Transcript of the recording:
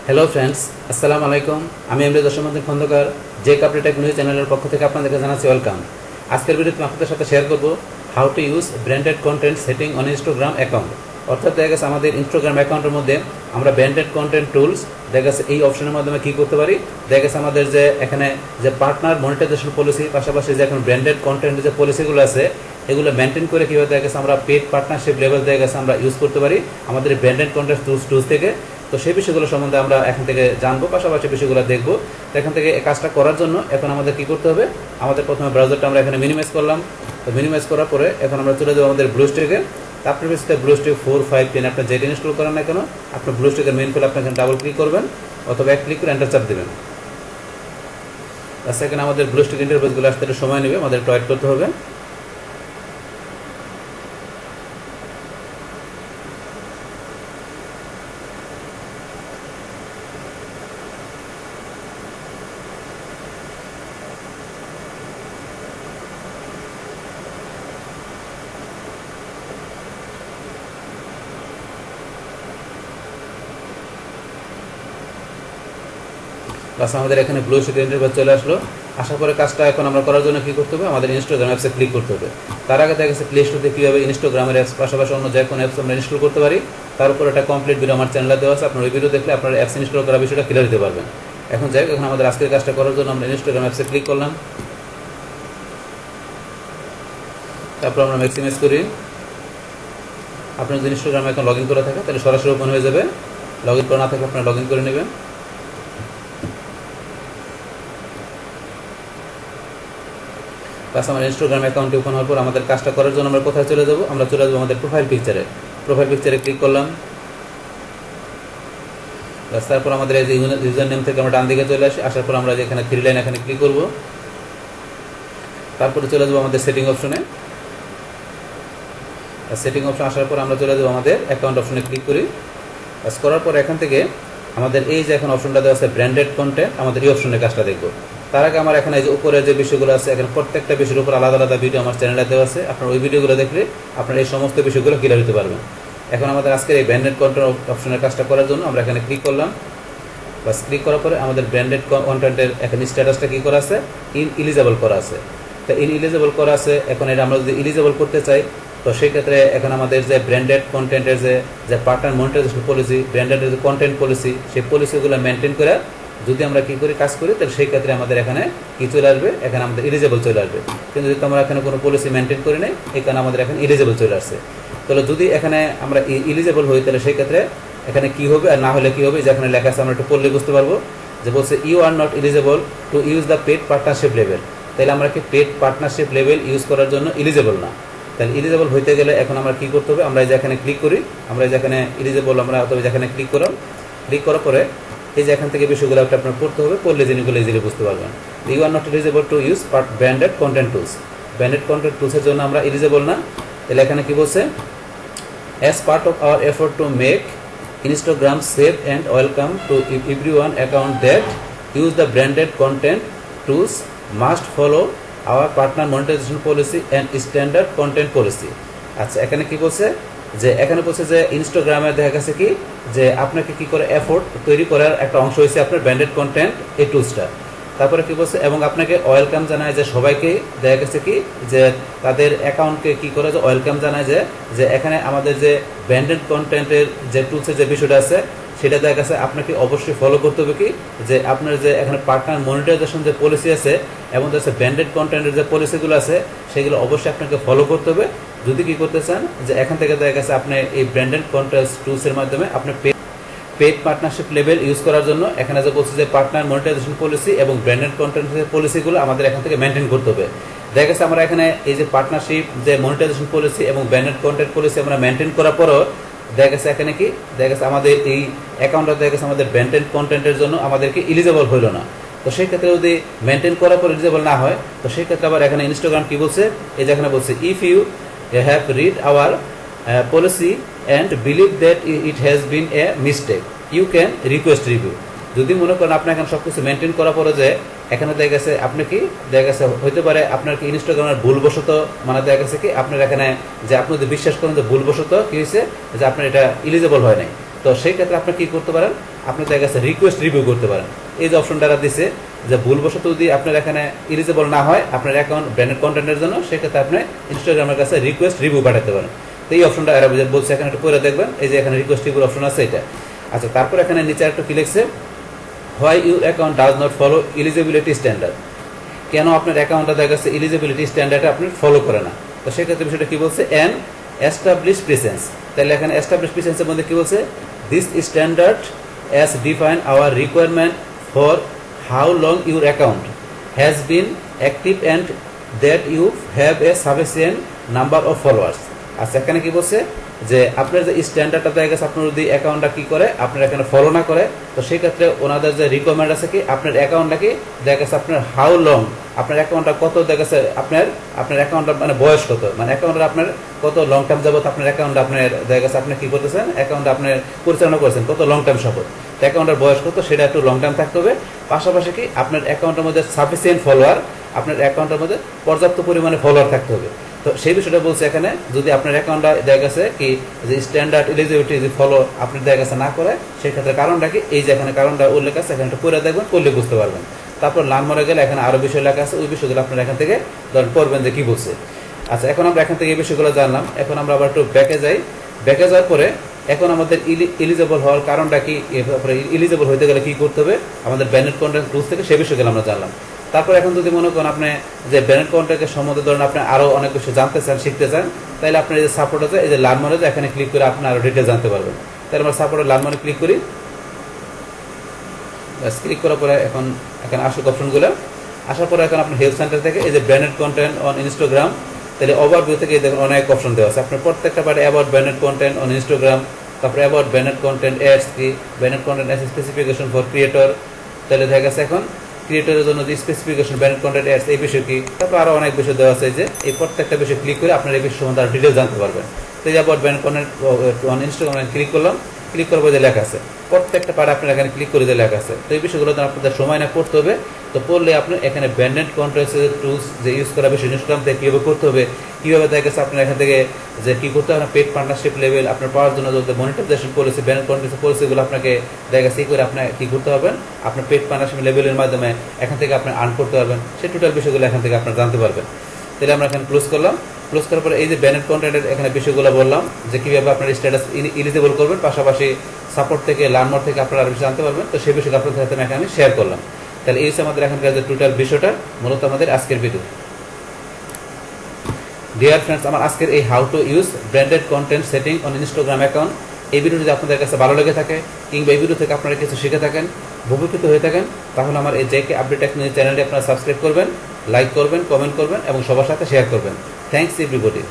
Hello friends, আসসালামু আলাইকুম। আমি এমডি দশমন্দির খন্দকার জেক আপডেট টেক নিউজ চ্যানেলের পক্ষ থেকে আপনাদেরকে জানাচ্ছি ওয়েলকাম। আজকের ভিডিওতে আমি আপনাদের সাথে শেয়ার করব how to use branded content setting on Instagram account. অর্থাৎ দেখা গেছে আমাদের ইনস্টাগ্রাম অ্যাকাউন্টের মধ্যে আমরা ব্র্যান্ডেড কন্টেন্ট টুলস দেখা গেছে এই অপশনের মাধ্যমে কী করতে পারি। দেখা গেছে আমাদের যে এখানে যে পার্টনার মনিটাইজেশন পলিসি, পাশাপাশি যে এখন ব্র্যান্ডেড কন্টেন্টের যে পলিসিগুলো আছে এগুলো মেনটেন করে কীভাবে দেখা গেছে আমরা পেড পার্টনারশিপ লেভেল দেখা গেছে আমরা ইউজ করতে পারি আমাদের ব্র্যান্ডেড কন্টেন্ট টুলস থেকে। তো সেই বিষয়গুলো সম্বন্ধে আমরা এখান থেকে জানবো, পাশাপাশি বিষয়গুলো দেখবো। তো এখান থেকে কাজটা করার জন্য এখন আমাদের কি করতে হবে, আমাদের প্রথমে ব্রাউজারটা আমরা এখানে মিনিমাইজ করলাম। তো মিনিমাইজ করার পরে এখন আমরা চলে যাবো আমাদের ব্লুস্ট্যাকে। তারপরে বেসিতে ব্লুস্ট্যাক 4, 5, 10 আপনার যেটা ইনস্টল করেন না কেন, আপনার ব্লুস্ট্যাকের মেইন ফেলে আপনি এখানে ডাবল ক্লিক করবেন অথবা এক ক্লিক করে এন্টার চাপ দেবেন। আর সেখানে আমাদের ব্লুস্ট্যাক ইন্টারফেসগুলো আসতে একটু সময় নেবে, আমাদের একটু ওয়েট করতে হবে। বাস আমাদের এখানে ব্লুস্ট্যাক ইন্টারফেস চলে আসলো। আসার পরে কাজটা এখন আমরা করার জন্য কী করতে হবে, আমাদের ইনস্টাগ্রাম অ্যাপসে ক্লিক করতে হবে। তার আগে দেখা গেছে প্লে স্টোরে কীভাবে ইনস্টাগ্রামের অ্যাপস পাশাপাশি অন্য যে কোনো অ্যাপস আমরা ইনস্টল করতে পারি তার উপর একটা কমপ্লিট ভিডিও আমার চ্যানেলে দেওয়া আছে। আপনার ওই ভিডিও দেখলে আপনার অ্যাপস ইনস্টল করার বিষয়টা ক্লিয়ার দিতে পারবেন। এখন যাই, এখন আমাদের আজকের কাজটা করার জন্য আমরা ইনস্টাগ্রাম অ্যাপসে ক্লিক করলাম। তারপর আমরা ম্যাক্সিমাইজ করি। আপনার যদি ইনস্টাগ্রামে এখন লগ ইন করা থাকে তাহলে সরাসরি ওপেন হয়ে যাবে। লগ ইন করা না থাকলে আপনারা লগ ইন করে নেবেন। প্লাস আমার ইনস্টাগ্রাম অ্যাকাউন্টে ওপেন হওয়ার পর আমাদের কাজটা করার জন্য আমরা কোথায় চলে যাব, আমরা চলে যাবো আমাদের প্রোফাইল পিকচারে ক্লিক করলাম। প্লাস তারপর আমাদের এই যে ইউজার নেম থেকে আমরা ডান দিকে চলে আসি। আসার পর আমরা যে এখানে 3 লাইন এখানে ক্লিক করব। তারপরে চলে যাবো আমাদের সেটিং অপশনে। সেটিং অপশন আসার পর আমরা চলে যাবো আমাদের অ্যাকাউন্ট অপশনে ক্লিক করি। প্লাস করার পর এখান থেকে আমাদের এই যে এখন অপশনটা দেওয়া আছে ব্র্যান্ডেড কন্টেন্ট, আমাদের এই অপশনের কাজটা দেখবো। তার আগে আমার এখানে এই যে উপরে যে বিষয়গুলো আছে এখানে প্রত্যেকটা বিষয়ের উপর আলাদা আলাদা ভিডিও আমার চ্যানেলে দেওয়া আছে। আপনার ওই ভিডিওগুলো দেখলে আপনার এই সমস্ত বিষয়গুলো ক্লিয়ার হতে পারবেন। এখন আমাদের আজকের এই ব্র্যান্ডেড কন্টেন্ট অপশনের কাজটা করার জন্য আমরা এখানে ক্লিক করলাম। বাস ক্লিক করার পরে আমাদের ব্র্যান্ডেড কন্টেন্টের এখানে স্ট্যাটাসটা কী করা আছে, ইনএলিজেবল করা আছে। তো ইনএলিজেবল করা আছে। এখন এটা আমরা যদি এলিজেবল করতে চাই তো সেই ক্ষেত্রে এখন আমাদের যে ব্র্যান্ডেড কন্টেন্টের যে পার্টনার মনিটাইজেশন পলিসি, ব্র্যান্ডেডের যে কন্টেন্ট পলিসি, সেই পলিসিগুলো মেনটেন করে যদি আমরা কী করি কাজ করি তাহলে সেই ক্ষেত্রে আমাদের এখানে কী চলে আসবে, এখানে আমাদের এলিজেবল চলে আসবে। কিন্তু যদি আমরা এখানে কোনো পলিসি মেনটেন করি নাই, এই কারণে আমাদের এখানে এলিজেবল চলে আসছে। তাহলে যদি এখানে আমরা এলিজেবল হই তাহলে সেই ক্ষেত্রে এখানে কী হবে আর না হলে কী হবে, যে এখানে লেখা আছে আমরা একটু পড়লে বুঝতে পারবো। যে বলছে you are not eligible to use the paid partnership level. তাহলে আমরা কি পেড পার্টনারশিপ লেভেল ইউজ করার জন্য এলিজেবল না। তাহলে এলিজেবল হইতে গেলে এখন আমরা কী করতে হবে, আমরা যেখানে ক্লিক করি, আমরা যেখানে এলিজেবল আমরা অথবা যেখানে ক্লিক করার পরে এই যে এখান থেকে বিষয়গুলো আপনার পড়তে হবে, পড়লে জিনিসগুলো ইজিলি বুঝতে পারবেন। You are not eligible to use branded content tools. Branded content টুলসের জন্য আমরা এলিজেবল না। তাহলে এখানে কী বলছে, as part of our effort to make Instagram safe and welcome to everyone account that use the branded content tools must follow our partner monetization policy and standard content policy। আচ্ছা, এখানে কি বলছে, যে এখানে বলছে যে ইনস্টাগ্রামে দেখা গেছে কি যে আপনাকে কি করে এফোর্ট তৈরি করার একটা অংশ হয়েছে আপনার ব্র্যান্ডেড কন্টেন্ট এই টুলসটা। তারপরে কি বলছে, এবং আপনাকে ওয়েলকাম জানায় যে সবাইকে দেখা গেছে কি যে তাদের অ্যাকাউন্টকে কি করে যে ওয়েলকাম জানায় যে এখানে আমাদের যে ব্র্যান্ডেড কন্টেন্টের যে টুলসের যে বিষয়টা আছে সেটা দেখা গেছে আপনাকে অবশ্যই ফলো করতে হবে। কি যে আপনার যে এখানে পার্টনার মনিটাইজেশন যে পলিসি আছে এবং যে পেড কন্টেন্টের যে পলিসিগুলো আছে সেগুলো অবশ্যই আপনাকে ফলো করতে হবে যদি কি করতে চান যে এখান থেকে দেখা গেছে আপনি এই ব্র্যান্ডেড কন্টেন্ট টুলসের মাধ্যমে আপনি পেড পার্টনারশিপ লেভেল ইউজ করার জন্য এখানে যে বলছে যে পার্টনার মনিটাইজেশন পলিসি এবং ব্র্যান্ডেড কন্টেন্টের পলিসিগুলো আমাদের এখান থেকে মেনটেন করতে হবে। দেখা গেছে আমরা এখানে এই যে পার্টনারশিপ যে মনিটাইজেশন পলিসি এবং ব্র্যান্ডেড কন্টেন্ট পলিসি আমরা মেনটেন করার পরও দেখা গেছে এখানে কি দেখা গেছে আমাদের এই অ্যাকাউন্টটা দেখা গেছে আমাদের ব্র্যান্ডেড কন্টেন্টের জন্য আমাদেরকে এলিজেবল হইল না। তো সেই ক্ষেত্রে যদি মেনটেন করার পর এলিজেবল না হয় তো সেই ক্ষেত্রে আবার এখানে ইনস্টাগ্রাম কি বলছে, এই যে এখানে বলছে if you have read our policy and believe that it has been a mistake, you can request review। যদি মনে করেন আপনি এখন সবকিছু মেনটেন করার পরে যে এখানে দেখা গেছে আপনি কি দেখা গেছে হইতে পারে আপনার কি ইনস্টাগ্রামের ভুলবশত মানে দেখা গেছে কি আপনার এখানে যে আপনি যদি বিশ্বাস করেন যে ভুলবশত কি হয়েছে যে আপনার এটা এলিজেবল হয় নাই, তো সেই ক্ষেত্রে আপনি কি করতে পারেন, আপনার দেখা গেছে রিকোয়েস্ট রিভিউ করতে পারেন। এই যে অপশনটা দিচ্ছে যে ভুলবশত যদি আপনার এখানে এলিজিবল না হয় আপনার অ্যাকাউন্ট ব্র্যান্ডেড কন্টেন্টের জন্য, সেক্ষেত্রে আপনি ইনস্টাগ্রামের কাছে রিকোয়েস্ট রিভিউ পাঠাতে পারেন। তো এই অপশনটা এরা বলছে, এখানে একটু করে দেখবেন, এই যে এখানে রিকোয়েস্ট রিভিউ অপশন আছে এটা। আচ্ছা, তারপর এখানে নিচে একটু কি লিখছে, why your account does not follow eligibility standard. কেন আপনার অ্যাকাউন্টটা দেখা গেছে এলিজিবিলিটি স্ট্যান্ডার্ডে আপনি ফলো করে না। তো সেক্ষেত্রে বিষয়টা কি বলছে, অ্যান এস্টাবলিশ প্রেসেন্স। তাহলে এখানে এস্টাবলিশ প্রেসেন্সের মধ্যে কি বলছে, this standard as define our requirement for how long your account has been active and that you have a sufficient number of followers. আচ্ছা, এখানে কি বলছে যে আপনার যে স্ট্যান্ডার্ডটা দেখা গেছে আপনার যদি অ্যাকাউন্টটা কি করে আপনার এখানে ফলো না করে, তো সেই ক্ষেত্রে ওনাদের যে রিকোয়ারমেন্ট আছে কি আপনার অ্যাকাউন্টটা কি দেখা গেছে আপনার হাউ লং, আপনার অ্যাকাউন্টটা কত দেখা গেছে আপনার অ্যাকাউন্টটা মানে বয়স কত, মানে অ্যাকাউন্টটা আপনার কত লং টাইম যাবত আপনার অ্যাকাউন্টটা আপনার দেখা গেছে আপনি কি করতেছেন, অ্যাকাউন্টটা আপনার পরিচালনা করছেন কত লং টাইম শপথ, অ্যাকাউন্টের বয়স কত সেটা একটু লং টাইম থাকতে হবে। পাশাপাশি কি আপনার অ্যাকাউন্টের মধ্যে সাফিসিয়েন্ট ফলোয়ার, আপনার অ্যাকাউন্টের মধ্যে পর্যাপ্ত পরিমাণে ফলোয়ার থাকতে হবে। তো সেই বিষয়টা বলছে এখানে, যদি আপনার অ্যাকাউন্টটা দেখা গেছে কি যে স্ট্যান্ডার্ড এলিজিবিলিটি যদি ফলো আপনি দেখা গেছে না করে, সেই ক্ষেত্রে কারণটা কি, এই যে এখানে কারণটা উল্লেখ আছে এখানে করে দেখবেন, করলে বুঝতে পারবেন। তারপর লার্ন মোরে গেলে এখানে আরো বিষয় লেখা আছে, ওই বিষয়গুলো আপনার এখান থেকে পড়বেন যে কি বলছে। আচ্ছা, এখন আমরা এখান থেকে এই বিষয়গুলো জানলাম। এখন আমরা আবার একটু ব্যাকে যাই। ব্যাকে যাওয়ার পরে এখন আমাদের এলিজিবল হওয়ার কারণটা কি, এলিজিবল হইতে গেলে কি করতে হবে, আমাদের ব্যানেট কন্টেন্ট রুলস থেকে সে বিষয়গুলো আমরা জানলাম। তারপর এখন যদি মনে করেন আপনি যে ব্যানেট কন্টেন্টের সম্বন্ধে ধরেন আপনি আরো অনেক কিছু জানতে চান, শিখতে চান, তাহলে আপনার এই যে সাপোর্ট আছে, এই যে লার্ন মোরে এখানে ক্লিক করে আপনি আরো ডিটেল জানতে পারবেন। তাহলে আমরা সাপোর্টে লার্ন মোরে ক্লিক করি। ক্লিক করার পরে এখন এখানে আসুক অপশনগুলো। আসার পরে এখন আপনার হেল্প সেন্টার থেকে এই যে ব্যানেট কন্টেন্ট অন ইনস্টাগ্রাম, তাহলে ওভারভিউ থেকে দেখুন অনেক অপশন দেওয়া আছে। আপনার প্রত্যেকটা পারে about branded content on Instagram, তারপরে অ্যাবাউট ব্যানেট কন্টেন্ট অ্যাডস কি, branded content ads specification for creator, তাহলে দেখা গেছে এখন ক্রিয়েটরের জন্য যে স্পেসিফিকেশন ব্যানেট কন্টেন্ট অ্যাডস এই বিষয় কি, তারপর আরো অনেক বিষয় দেওয়া আছে। যে এই প্রত্যেকটা বিষয় ক্লিক করে আপনার এই বিষয় সম্বন্ধে আরো ডিটেল জানতে পারবেন। তো এই about branded content on Instagram click করলাম, ক্লিক করবো যে লেখা আছে, প্রত্যেকটা পারে আপনার এখানে ক্লিক করে যে লেখা আছে। তো এই বিষয়গুলো আপনাদের সময় না পড়তে হবে। তো পড়লে আপনি এখানে ব্যান্ডেড কন্টেন্টের টুলস যে ইউজ করা বিষয় ইনস্টাগ্রাম থেকে কীভাবে করতে হবে, কীভাবে দেখা গেছে আপনার এখান থেকে যে কী করতে হবে, পেড পার্টনারশিপ লেভেল আপনার পাওয়ার জন্য যদি মনিটাইজেশন পলিসি, ব্যান্ডেড কন্টেন্টের পলিসিগুলো আপনাকে দেখা গেছে করে আপনার কী করতে হবে, আপনার পেড পার্টনারশিপ লেভেলের মাধ্যমে এখান থেকে আপনি আর্ন করতে পারবেন, সেই টোটাল বিষয়গুলো এখান থেকে আপনার জানতে পারবেন। তাহলে আমরা এখানে ক্লোজ করলাম। ক্লোজ করার পরে এই যে ব্যানেট কন্টেন্টের এখানে বিষয়গুলো বললাম যে কীভাবে আপনার স্ট্যাটাস এলিজিবল করবেন, পাশাপাশি সাপোর্ট থেকে লার্ন মোর থেকে আপনারা আরো বেশি জানতে পারবেন। তো সেই বিষয়টা আপনাদের সাথে এখানে শেয়ার করলাম। তাহলে এই হচ্ছে আমাদের এখানকার যে টোটাল বিষয়টা, মূলত আমাদের আজকের ভিডিও। ডিয়ার ফ্রেন্ডস, আমার আজকের এই how to use branded content setting on Instagram account, এই ভিডিও যদি আপনাদের কাছে ভালো লেগে থাকে কিংবা এই ভিডিও থেকে আপনারা কিছু শিখে থাকেন, উপকৃত হয়ে থাকেন, তাহলে আমার এই জেকে আপডেট টেকনোলজি চ্যানেলটি আপনারা সাবস্ক্রাইব করবেন, লাইক করবেন, কমেন্ট করবেন এবং সবার সাথে শেয়ার করবেন। Thanks everybody.